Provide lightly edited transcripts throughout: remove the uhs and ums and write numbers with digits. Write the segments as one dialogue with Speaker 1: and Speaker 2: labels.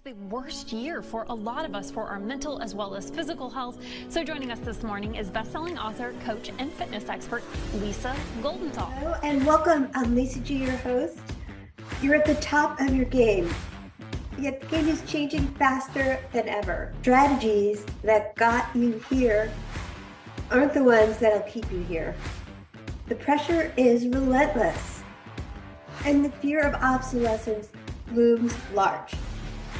Speaker 1: The worst year for a lot of us for our mental as well as physical health. So joining us this morning is best-selling author, coach, and fitness expert, Lisa Goldenthal.
Speaker 2: Hello and welcome. I'm Lisa G, your host. You're at the top of your game, yet the game is changing faster than ever. Strategies that got you here aren't the ones that'll keep you here. The pressure is relentless, and the fear of obsolescence looms large.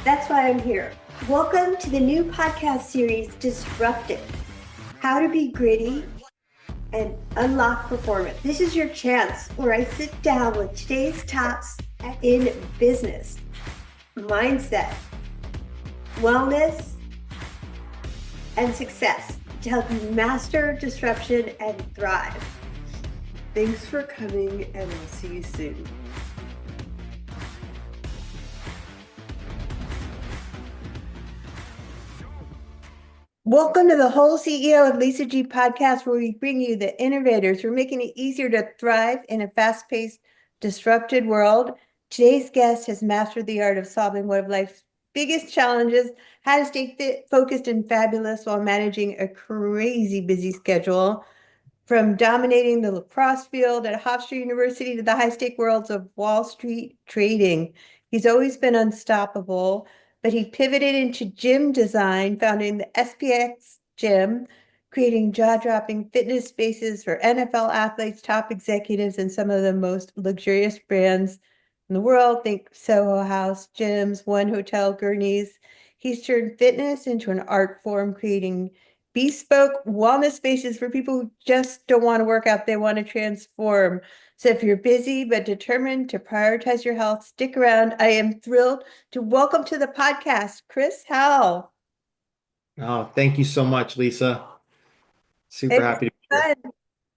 Speaker 2: That's why I'm here. Welcome to the new podcast series, Disrupted: How to Be Gritty and Unlock Performance. This is your chance where I sit down with today's tops in business, mindset, wellness, and success to help you master disruption and thrive.
Speaker 3: Thanks for coming, and I'll see you soon.
Speaker 2: Welcome to the Whole CEO with Lisa G podcast, where we bring you the innovators who are making it easier to thrive in a fast-paced, disrupted world. Today's guest has mastered the art of solving one of life's biggest challenges, how to stay fit, focused, and fabulous while managing a crazy busy schedule. From dominating the lacrosse field at Hofstra University to the high-stake worlds of Wall Street trading, he's always been unstoppable. But he pivoted into gym design, founding the SPX Gym, creating jaw-dropping fitness spaces for NFL athletes, top executives, and some of the most luxurious brands in the world. Think Soho House, gyms, One Hotel, Gurney's. He's turned fitness into an art form, creating bespoke wellness spaces for people who just don't want to work out, they want to transform. So if you're busy but determined to prioritize your health, stick around. I am thrilled to welcome to the podcast, Chris Howell.
Speaker 4: Oh, thank you so much, Lisa. Super
Speaker 2: It's
Speaker 4: happy to be here.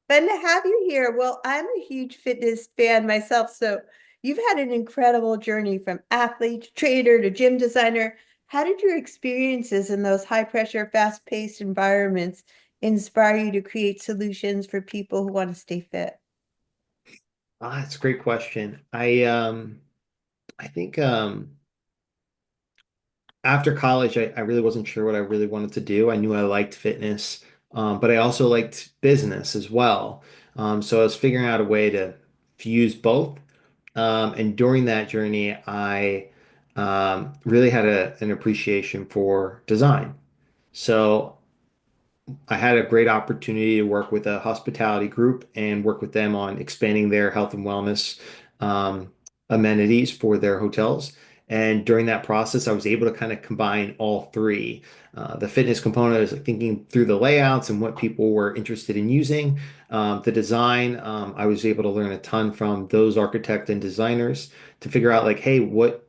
Speaker 2: fun to have you here. Well, I'm a huge fitness fan myself, so you've had an incredible journey from athlete to trainer to gym designer. How did your experiences in those high-pressure, fast-paced environments inspire you to create solutions for people who want to stay fit?
Speaker 4: That's a great question. I think after college, I really wasn't sure what I really wanted to do. I knew I liked fitness, but I also liked business as well. So I was figuring out a way to fuse both. And during that journey, I really had an appreciation for design. So I had a great opportunity to work with a hospitality group and work with them on expanding their health and wellness um, amenities for their hotels. And during that process, I was able to kind of combine all three. The fitness component is like thinking through the layouts and what people were interested in using. The design, I was able to learn a ton from those architects and designers to figure out like, hey,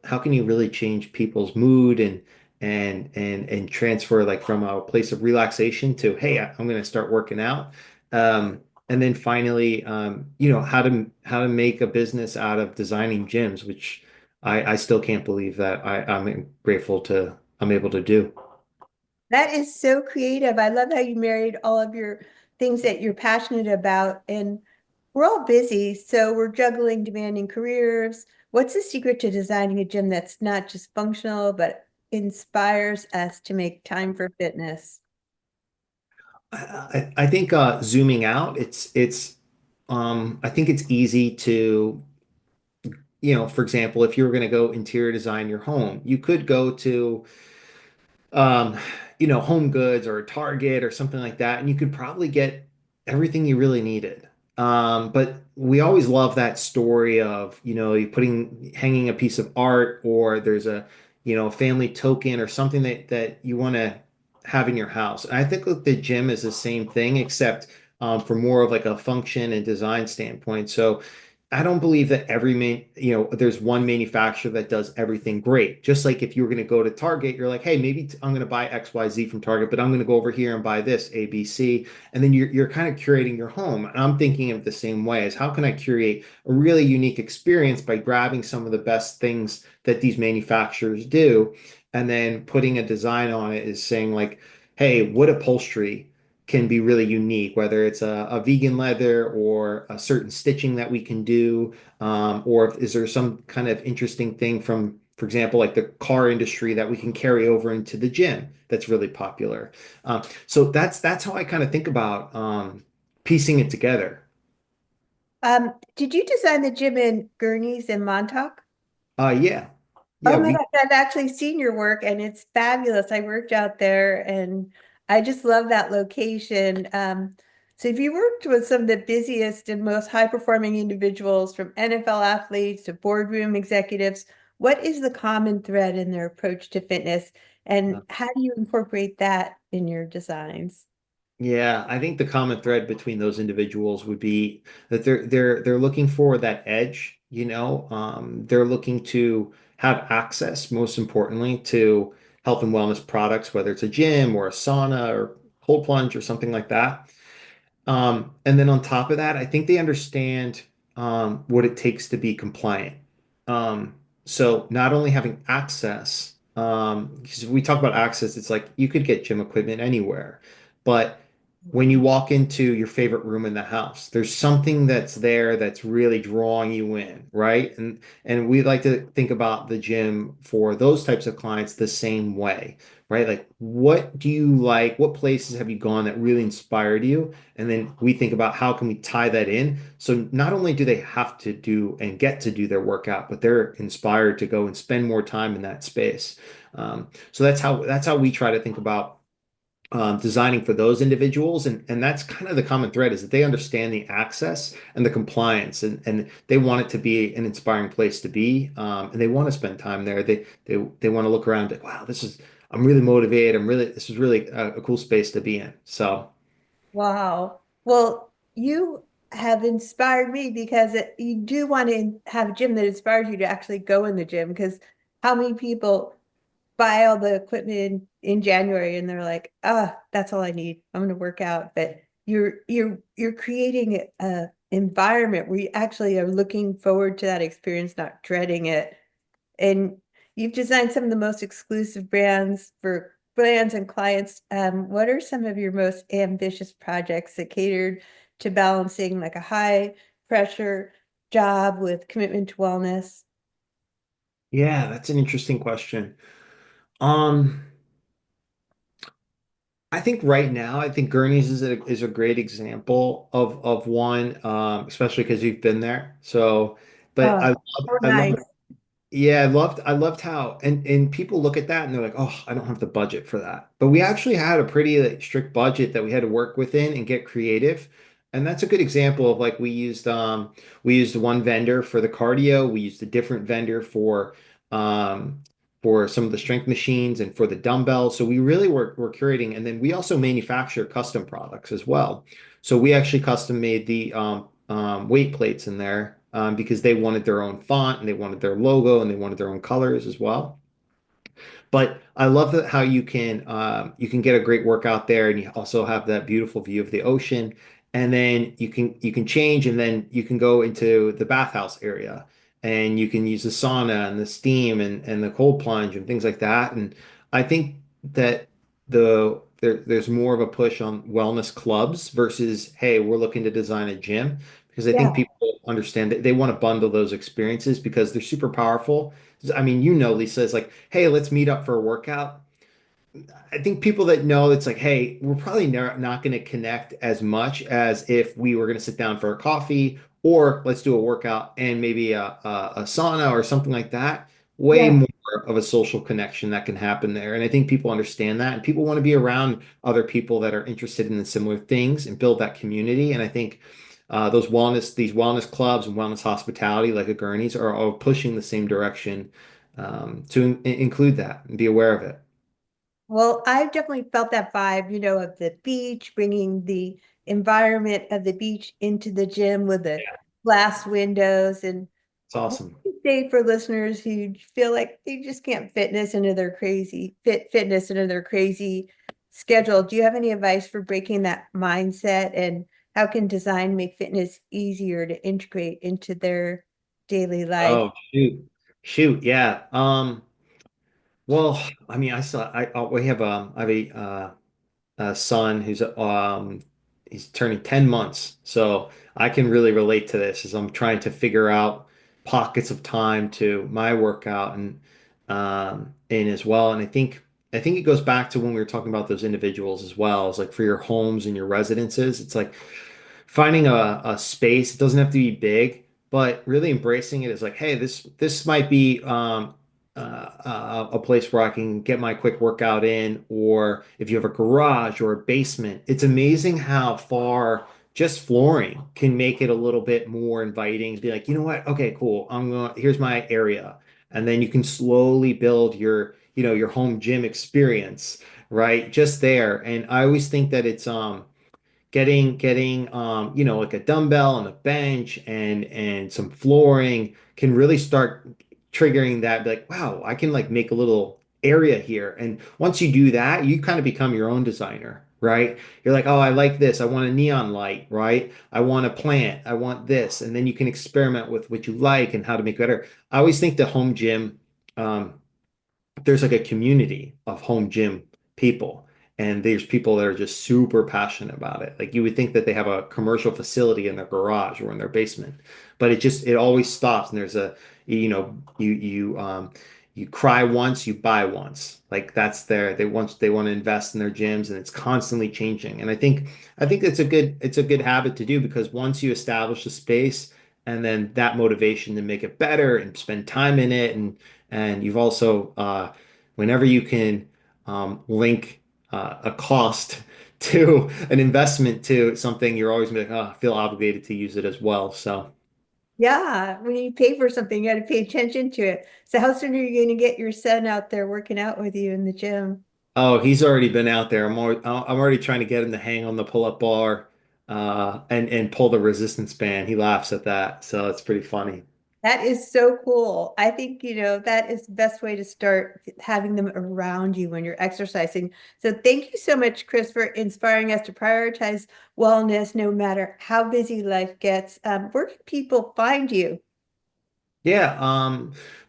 Speaker 4: how can you really change people's mood and transfer like from a place of relaxation to, hey, I'm going to start working out. And then finally, how to make a business out of designing gyms, which I still can't believe that I'm grateful to I'm able to do.
Speaker 2: That is so creative. I love how you married all of your things that you're passionate about. And we're all busy, so we're juggling demanding careers. What's the secret to designing a gym that's not just functional, but inspires us to make time for fitness?
Speaker 4: I think zooming out, I think it's easy to, for example, if you were going to go interior design your home, you could go to um, Home Goods or Target or something like that, and you could probably get everything you really needed. But we always love that story of, you hanging a piece of art, or there's a family token or something that you want to have in your house. And I think that the gym is the same thing, except for more of like a function and design standpoint. So I don't believe that there's one manufacturer that does everything great. Just like if you were going to go to Target, you're like, hey, maybe I'm going to buy XYZ from Target, but I'm going to go over here and buy this ABC. And then you're kind of curating your home. And I'm thinking of the same way as how can I curate a really unique experience by grabbing some of the best things that these manufacturers do, and then putting a design on it is saying like, hey, what upholstery can be really unique, whether it's a vegan leather or a certain stitching that we can do, or is there some kind of interesting thing from for example, like the car industry that we can carry over into the gym. That's really popular. So that's how I kind of think about piecing it together.
Speaker 2: Did you design the gym in Gurney's in Montauk?
Speaker 4: Yeah,
Speaker 2: Oh
Speaker 4: yeah,
Speaker 2: my
Speaker 4: we
Speaker 2: gosh, I've actually seen your work and it's fabulous. I worked out there and I just love that location. So if you worked with some of the busiest and most high-performing individuals from NFL athletes to boardroom executives, what is the common thread in their approach to fitness and how do you incorporate that in your designs?
Speaker 4: Yeah, I think the common thread between those individuals would be that they're looking for that edge, you know. They're looking to have access, most importantly, to health and wellness products, whether it's a gym or a sauna or cold plunge or something like that. And then on top of that, I think they understand what it takes to be compliant. So not only having access, because we talk about access, it's like you could get gym equipment anywhere, but when you walk into your favorite room in the house, there's something that's there that's really drawing you in, right? And we like to think about the gym for those types of clients the same way, right? Like, what do you like? What places have you gone that really inspired you? And then we think about how can we tie that in. So not only do they have to do and get to do their workout, but they're inspired to go and spend more time in that space. So that's how we try to think about designing for those individuals, and that's kind of the common thread is that they understand the access and the compliance, and they want it to be an inspiring place to be, and they want to spend time there. They want to look around like, wow, I'm really motivated. This is really a cool space to be in. So.
Speaker 2: Wow. Well, you have inspired me because you do want to have a gym that inspires you to actually go in the gym. Because how many people buy all the equipment in January and they're like, ah, that's all I need. I'm going to work out. But you're creating a environment where you actually are looking forward to that experience, not dreading it. And you've designed some of the most exclusive brands for brands and clients. What are some of your most ambitious projects that catered to balancing like a high pressure job with commitment to wellness?
Speaker 4: Yeah, that's an interesting question. Um, I think right now, I think Gurney's is a great example of one, especially because you've been there. So, but
Speaker 2: Oh, so
Speaker 4: I love
Speaker 2: nice.
Speaker 4: yeah, I loved how and people look at that and they're like, "Oh, I don't have the budget for that." But we actually had a pretty like, strict budget that we had to work within and get creative. And that's a good example of like we used one vendor for the cardio, we used a different vendor for some of the strength machines and for the dumbbells. So we really were curating, and then we also manufacture custom products as well. So we actually custom made the weight plates in there because they wanted their own font and they wanted their logo and they wanted their own colors as well. But I love that how you can get a great workout there, and you also have that beautiful view of the ocean. And then you can change, and then you can go into the bathhouse area, and you can use the sauna and the steam and the cold plunge and things like that. And I think that there's more of a push on wellness clubs versus, hey, we're looking to design a gym, because I think
Speaker 2: Yeah.
Speaker 4: people understand that they want to bundle those experiences because they're super powerful. I mean, Lisa, it's like, hey, let's meet up for a workout. I think people that know it's like, hey, we're probably not going to connect as much as if we were going to sit down for a coffee or let's do a workout and maybe a sauna or something like that. Way
Speaker 2: Yeah.
Speaker 4: more of a social connection that can happen there. And I think people understand that and people want to be around other people that are interested in the similar things and build that community. And I think these wellness clubs and wellness hospitality like a Gurney's are all pushing the same direction to include that and be aware of it.
Speaker 2: Well, I've definitely felt that vibe, of the beach, bringing the environment of the beach into the gym with the glass windows. And
Speaker 4: It's
Speaker 2: what
Speaker 4: awesome.
Speaker 2: do you say for listeners who feel like they just can't fitness into their crazy schedule? Do you have any advice for breaking that mindset and how can design make fitness easier to integrate into their daily life?
Speaker 4: Oh, shoot. Shoot, yeah. Well, I mean, I have a son who's he's turning 10 months. So I can really relate to this as I'm trying to figure out pockets of time to my workout. And in as well. And I think it goes back to when we were talking about those individuals as well. It's like for your homes and your residences, it's like finding a space. It doesn't have to be big, but really embracing it is like, hey, this might be a place where I can get my quick workout in, or if you have a garage or a basement, it's amazing how far just flooring can make it a little bit more inviting. Be like, you know what? Okay, cool. Here's my area. And then you can slowly build your home gym experience, right? Just there. And I always think that it's getting like a dumbbell and a bench and some flooring can really start triggering that, be like, wow, I can like make a little area here. And once you do that, you kind of become your own designer, right? You're like, oh, I like this, I want a neon light, right? I want a plant, I want this. And then you can experiment with what you like and how to make it better. I always think the home gym, um, there's like a community of home gym people, and there's people that are just super passionate about it. Like you would think that they have a commercial facility in their garage or in their basement, but it always stops, and there's you cry once, you buy once. Like that's they want to invest in their gyms, and it's constantly changing. And I think it's a good habit to do, because once you establish a space, and then that motivation to make it better and spend time in it, and you've also, whenever you can link a cost to an investment to something, you're always gonna be like, oh, I feel obligated to use it as well. So,
Speaker 2: Yeah, when you pay for something, you got to pay attention to it. So how soon are you going to get your son out there working out with you in the gym?
Speaker 4: oh, he's already been out there. I'm already trying to get him to hang on the pull-up bar, and pull the resistance band. He laughs at that, so it's pretty funny.
Speaker 2: That is so cool. I think, that is the best way to start having them around you when you're exercising. So thank you so much, Chris, for inspiring us to prioritize wellness no matter how busy life gets. Where can people find you?
Speaker 4: Yeah,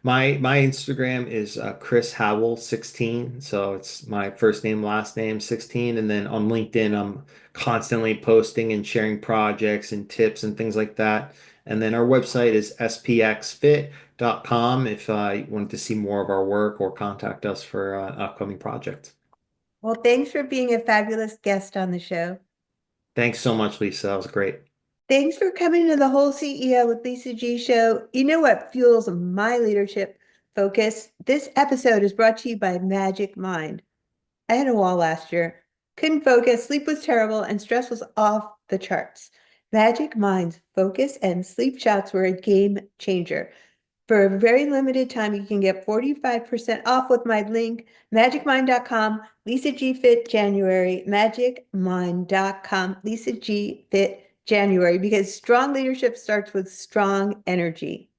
Speaker 4: my Instagram is Chris Howell 16. So it's my first name, last name 16. And then on LinkedIn, I'm constantly posting and sharing projects and tips and things like that. And then our website is spxfit.com if you wanted to see more of our work or contact us for an upcoming project.
Speaker 2: Well, thanks for being a fabulous guest on the show.
Speaker 4: Thanks so much, Lisa. That was great.
Speaker 2: Thanks for coming to the Whole CEO with Lisa G show. You know what fuels my leadership focus? This episode is brought to you by Magic Mind. I had a wall last year. Couldn't focus, sleep was terrible, and stress was off the charts. Magic Mind's focus and sleep shots were a game changer. For a very limited time, you can get 45% off with my link, magicmind.com, Lisa G Fit January, magicmind.com, Lisa G Fit January, because strong leadership starts with strong energy.